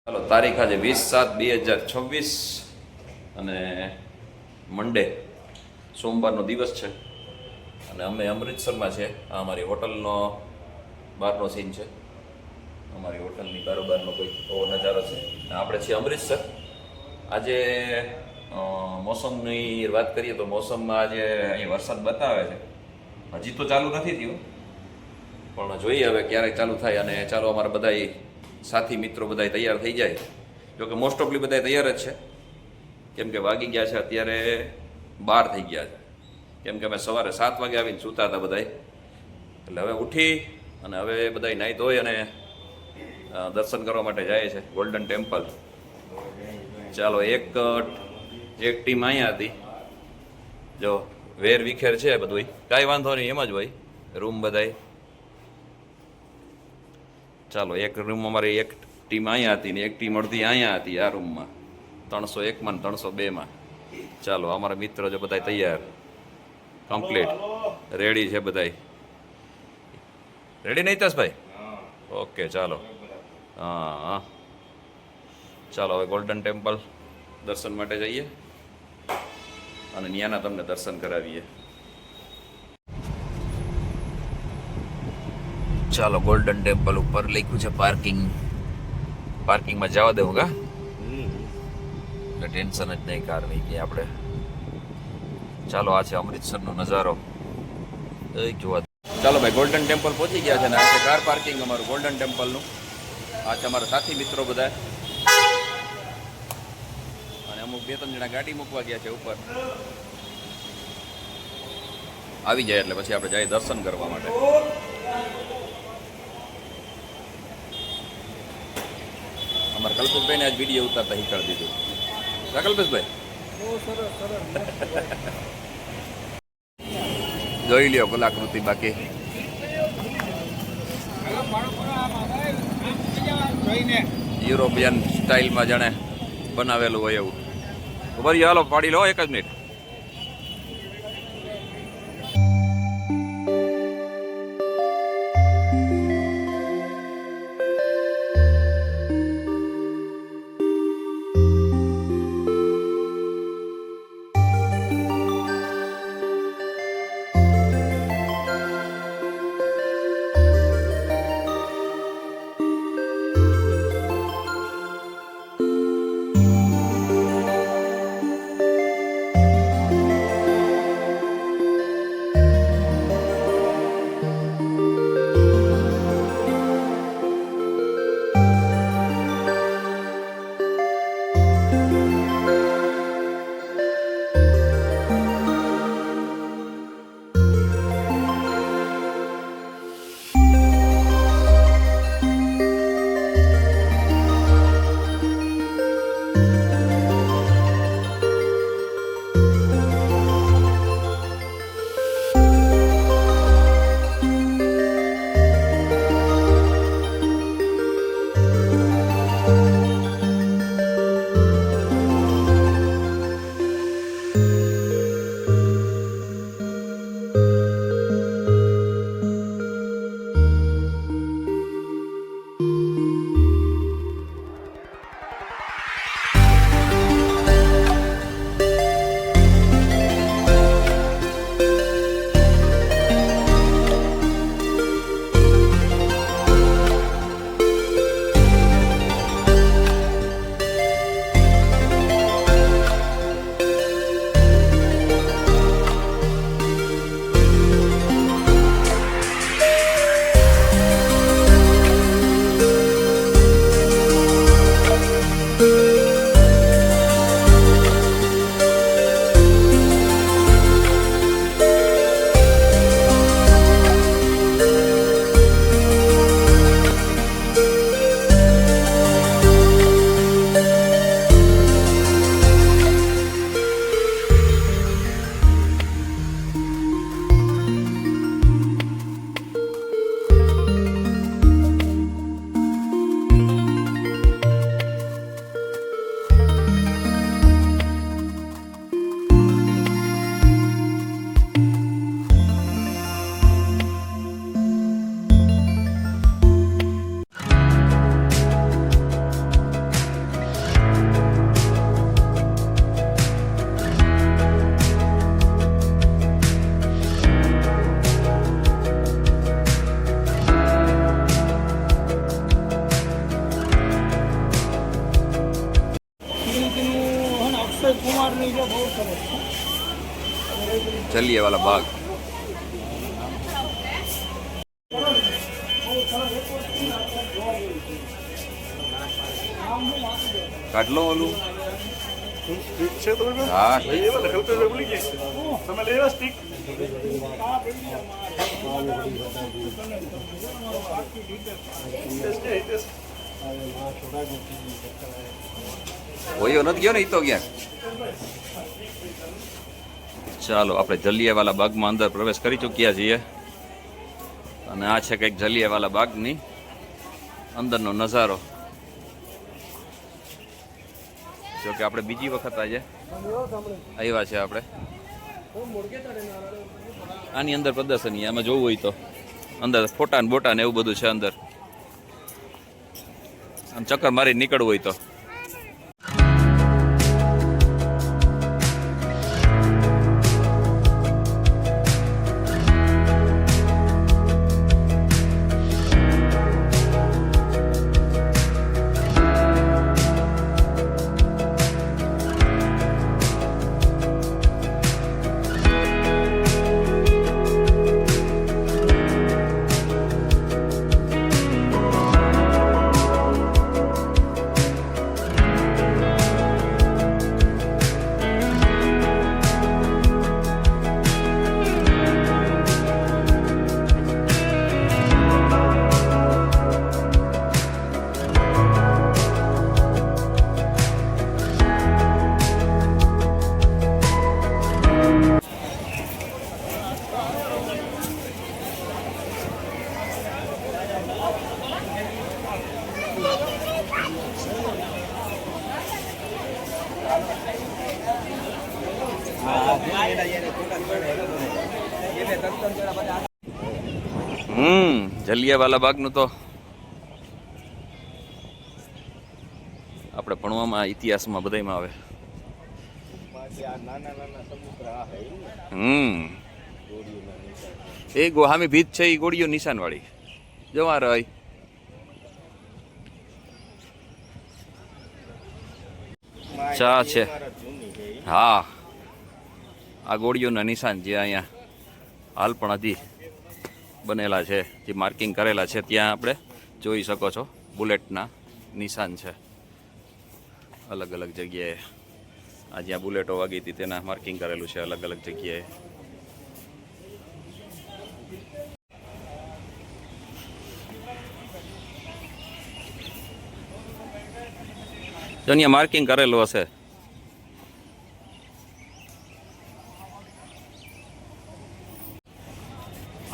ચાલો, તારીખ આજે 20/7/2026 અને મંડે સોમવારનો દિવસ છે અને અમે અમૃતસરમાં છે. આ અમારી હોટલનો બહારનો સીન છે. અમારી હોટલની બારોબારનો કોઈ એવો નજારો છે. આપણે છીએ અમૃતસર. આજે મોસમની વાત કરીએ તો મોસમમાં આજે અહીં વરસાદ બતાવે છે. હજી તો ચાલુ નથી થયું, પણ જોઈએ હવે ક્યારેક ચાલુ થાય. અને ચાલો અમારા બધાય સાથી મિત્રો બધા તૈયાર થઈ જાય. જોકે મોસ્ટ ઓફલી બધા તૈયાર જ છે, કેમ કે વાગી ગયા છે અત્યારે 12 થઈ ગયા છે. કેમ કે અમે સવારે 7 વાગે આવીને સૂતા હતા બધા. એટલે હવે ઉઠી અને હવે બધા નાહી ધોઈ અને દર્શન કરવા માટે જાય છે ગોલ્ડન ટેમ્પલ. ચાલો, એક ટીમ અહીંયા હતી. જો વેર વિખેર છે બધું, કાંઈ વાંધો નહીં, એમ જ હોય રૂમ બધાય. ચાલો, એક રૂમ અમારી એક ટીમ અહીંયા હતી ને એક ટીમ અડધી અહીંયા હતી આ રૂમમાં, 301માં ને 302માં. ચાલો, અમારા મિત્ર જો બધા તૈયાર, કમ્પ્લીટ રેડી છે બધા. રેડી નહીં તસભાઈ? ઓકે, ચાલો. હા, ચાલો હવે ગોલ્ડન ટેમ્પલ દર્શન માટે જઈએ અને ત્યાંના તમને દર્શન કરાવીએ. ચાલો, ગોલ્ડન ટેમ્પલ ઉપર લખ્યું છે પાર્કિંગમાં જવા દેવું કા, એટલે ટેન્શન જ નહીં, કાર નહીં ગઈ આપણે. ચાલો, આ છે અમૃતસરનો નજારો જોવા. ચાલો ભાઈ, ગોલ્ડન ટેમ્પલ પહોંચી ગયા છે ને આ છે કાર પાર્કિંગ અમારું ગોલ્ડન ટેમ્પલનું. આ છે અમારા સાથી મિત્રો બધા, અને અમુક 2-3 જણા ગાડી મૂકવા ગયા છે ઉપર. આવી જાય એટલે પછી આપણે જઈએ દર્શન કરવા માટે. અમારા કલ્પેશભાઈને આજ વિડીયો ઉતારતા શીખવાડી દીધું. કલ્પેશભાઈ જોઈ લ્યો કલાકૃતિ. બાકી યુરોપિયન સ્ટાઇલમાં જાણે બનાવેલું હોય એવું. ખબર? હાલો પાડી લો, એક જ મિનિટ. કુમારની છે, બહુ સરસ છે. જલિયા વાલા બાગ. કાઢ લો ઓલું. સ્ટીક છે તો હા એવા લખલતો ભૂલી ગયા તમે લેવા સ્ટીક. હોયો નથી ગયો ને ઈ તો ક્યાંક. ચાલો આપણે જલિયાવાલા બાગમાં અંદર પ્રવેશ કરી ચૂક્યા છીએ અને આ છે કંઈક જલિયાવાલા બાગની અંદરનો નજારો. જો કે આપણે બીજી વખત આજે આવ્યા છે. આપણે આની અંદર પ્રદર્શની આમાં જોવું હોય તો અંદર ફોટા ને બોટા ને એવું બધું છે અંદર. આમ ચક્કર મારી નીકળવું હોય તો. જલિયાવાલા બાગનું તો આપણે ભણવામાં ઇતિહાસમાં બધામાં આવે. એ ગોહામી ભીત છે એ ગોળીઓ નિશાન વાળી જવા રહી. ચા છે. હા આ ગોળીઓના નિશાન જે અહીંયા હાલ પણ હજી બનેલા છે, જે માર્કિંગ કરેલા છે ત્યાં આપણે જોઈ શકો છો. બુલેટના નિશાન છે અલગ અલગ જગ્યાએ. આ જ્યાં બુલેટો વાગી હતી તેના માર્કિંગ કરેલું છે અલગ અલગ જગ્યાએ. તો અહીંયા માર્કિંગ કરેલું હશે.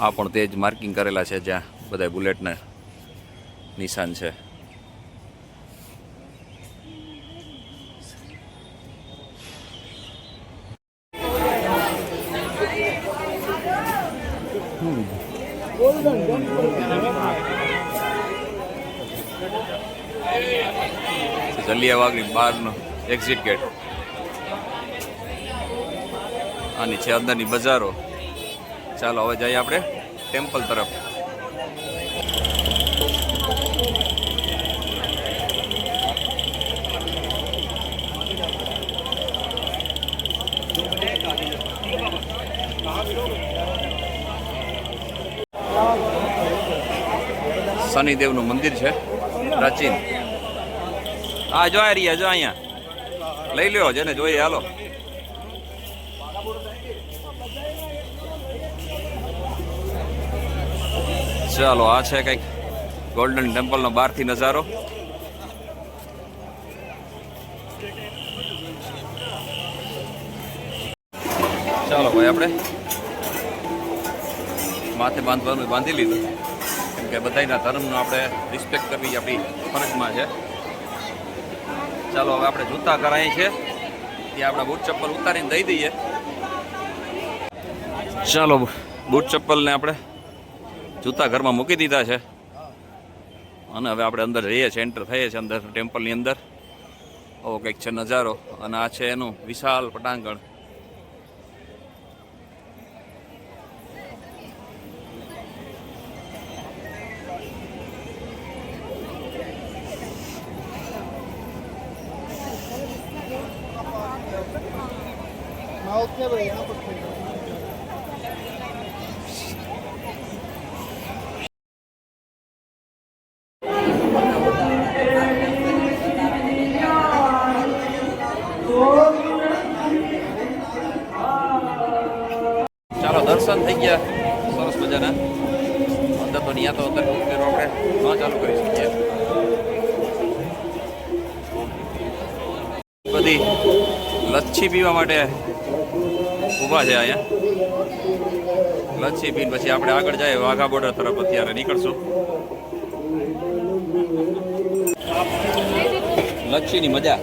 આ પણ તે જ માર્કિંગ કરેલા છે જ્યાં બધા બુલેટના નિશાન છે. જલિયાવાલાની બહારનો એક્ઝિટ ગેટ. આની છે અંદરની બજારો. ચાલો હવે જઈએ આપણે ટેમ્પલ તરફ. શનિદેવનું મંદિર છે પ્રાચીન. હા જો આ રહ્યા, જો અહીંયા લઈ લ્યો જેને જોઈએ. હાલો ચાલો આ છે કંઈક ગોલ્ડન ટેમ્પલનો બહારથી નજારો. ચાલો ભાઈ આપણે માથે બાંધવાનું બાંધી લીધું, કેમ કે બધાના ધર્મનો આપણે રિસ્પેક્ટ કરવી આપણી ફરજમાં છે. ચાલો હવે આપણે જૂતા કરાય છે ત્યાં આપણા બૂટ ચપ્પલ ઉતારીને દઈ દઈએ. ચાલો બૂટ ચપ્પલને આપણે જૂતા ઘરમાં મૂકી દીધા છે અને હવે આપણે અંદર જઈએ છીએ, એન્ટર થઈએ છીએ અંદર ટેમ્પલની અંદર. આવો કંઈક છે નજારો અને આ છે એનું વિશાળ પટાંગણ. ओके भाई यहाँ पर ચાલો દર્શન થઈ ગયા સરસ મજાના. અંદર તો ત્યાં તો અંદર ઉતરેલો આપણે ન ચાલુ કરી શકીએ. બધી લચ્છી પીવા માટે ઊભા છે અહીંયા. લચ્છી પીને પછી આપણે આગળ જઈએ વાઘા બોર્ડર તરફ અત્યારે નીકળશું. લચ્છીની મજા.